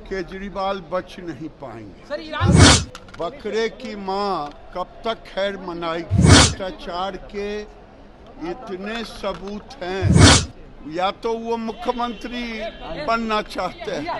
केजरीवाल बच नहीं पाएंगे। सर ईरान बकरे की माँ कब तक खैर मनाएगी? भ्रष्टाचार के इतने सबूत हैं, या तो वो मुख्यमंत्री बनना चाहते हैं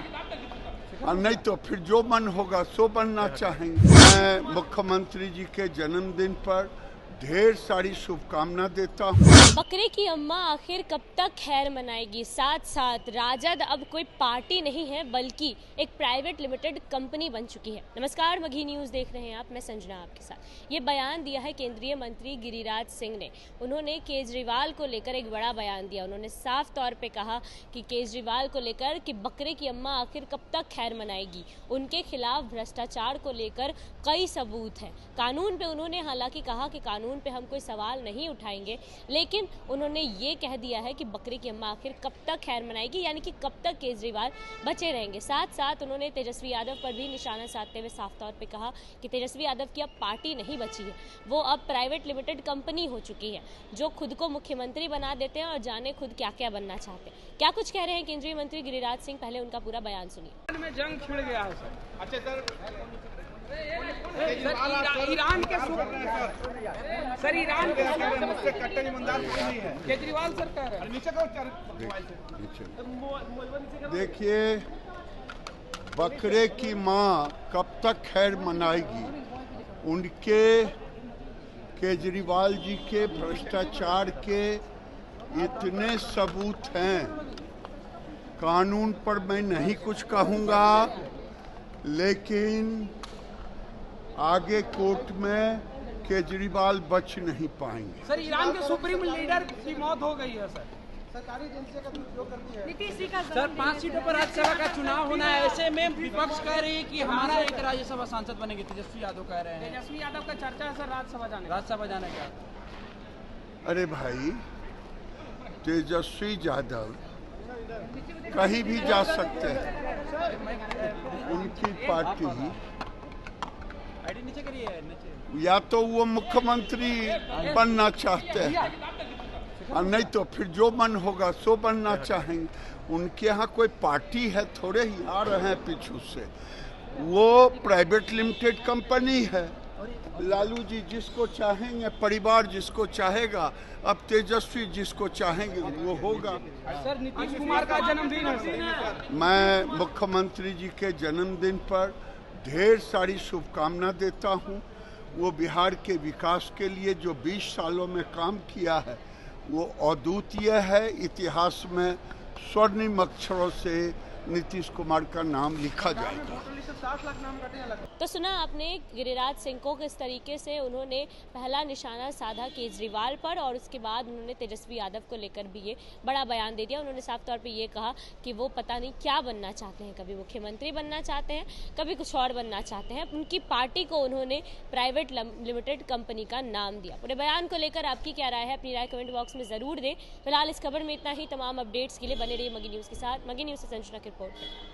और नहीं तो फिर जो मन होगा सो बनना चाहेंगे। मैं मुख्यमंत्री जी के जन्मदिन पर ढेर सारी शुभकामना देता हूँ। बकरे की अम्मा आखिर कब तक खैर मनाएगी? साथ साथ राजद अब कोई पार्टी नहीं है बल्कि एक प्राइवेट लिमिटेड कंपनी बन चुकी है। नमस्कार, मघी न्यूज़ देख रहे हैं आप, मैं संजना आपके साथ। ये बयान दिया है केंद्रीय मंत्री गिरिराज सिंह ने। उन्होंने केजरीवाल को लेकर एक बड़ा बयान दिया। उन्होंने साफ तौर पे कहा कि केजरीवाल को लेकर कि बकरे की अम्मा आखिर कब तक खैर मनाएगी। उनके खिलाफ भ्रष्टाचार को लेकर कई सबूत हैं। कानून पे उन्होंने हालांकि कहा कि कानून पे हम कोई सवाल नहीं उठाएंगे, लेकिन उन्होंने ये कह दिया है कि बकरे की अम्मा आखिर कब तक खैर मनाएगी, यानी कि कब तक केजरीवाल बचे रहेंगे। साथ साथ उन्होंने तेजस्वी यादव पर भी निशाना साधते हुए साफ तौर पे कहा कि तेजस्वी यादव की अब पार्टी नहीं बची है, वो अब प्राइवेट लिमिटेड कंपनी हो चुकी है, जो खुद को मुख्यमंत्री बना देते हैं और जाने खुद क्या क्या बनना चाहते हैं। क्या कुछ कह रहे हैं केंद्रीय मंत्री गिरिराज सिंह, पहले उनका पूरा बयान सुनिए। में जंग छिड़ गया है सर। अच्छा सर, ईरान के सर ईरान के कट्टर ईमानदार कोई नहीं है। केजरीवाल सर कह रहे हैं। नीचे करो देखिए, बकरे की माँ कब तक खैर मनाएगी? उनके केजरीवाल जी के भ्रष्टाचार के इतने सबूत हैं। कानून पर मैं नहीं कुछ कहूँगा, लेकिन आगे कोर्ट में केजरीवाल बच नहीं पाएंगे। सर ईरान के सुप्रीम लीडर की मौत हो गई है सर। सरकारी एजेंसी का दुरुपयोग कर दिया है। नीतीश जी का सर 5 सीटों पर राज्यसभा का चुनाव होना है। ऐसे में विपक्ष कह रही है कि हमारा एक राज्यसभा सांसद बनेंगे। तेजस्वी यादव कह रहे हैं। तेजस्वी यादव का चर्चा है सर राज्यसभा जाने का। अरे भाई, तेजस्वी यादव कहीं भी जा सकते हैं, उनकी पार्टी नीचे करिए नीचे। या तो वो मुख्यमंत्री बनना चाहते हैं और नहीं तो फिर जो मन होगा सो बनना चाहेंगे। उनके यहाँ कोई पार्टी है थोड़े ही, आ रहे हैं पीछू से। वो प्राइवेट लिमिटेड कंपनी है। लालू जी जिसको चाहेंगे, परिवार जिसको चाहेगा, अब तेजस्वी जिसको चाहेंगे वो होगा। सर नीतीश कुमार का जन्मदिन है। मैं मुख्यमंत्री जी के जन्मदिन पर ढेर सारी शुभकामना देता हूँ। वो बिहार के विकास के लिए जो 20 सालों में काम किया है वो अद्वितीय है। इतिहास में स्वर्णिम अक्षरों से नीतीश कुमार का नाम लिखा जाएगा। 7 लाख नाम कटे अलग। तो सुना आपने गिरिराज सिंह को किस तरीके से उन्होंने पहला निशाना साधा केजरीवाल पर, और उसके बाद उन्होंने तेजस्वी यादव को लेकर भी ये बड़ा बयान दे दिया। उन्होंने साफ तौर पे ये कहा कि वो पता नहीं क्या बनना चाहते हैं, कभी मुख्यमंत्री बनना चाहते हैं, कभी कुछ और बनना चाहते हैं। उनकी पार्टी को उन्होंने प्राइवेट लिमिटेड कंपनी का नाम दिया। पूरे बयान को लेकर आपकी क्या राय है, अपनी राय कमेंट बॉक्स में जरूर दें। फिलहाल इस खबर में इतना ही। तमाम अपडेट्स के लिए बने रहिए मघी न्यूज़ के साथ। मघी न्यूज़ से संजना की रिपोर्ट।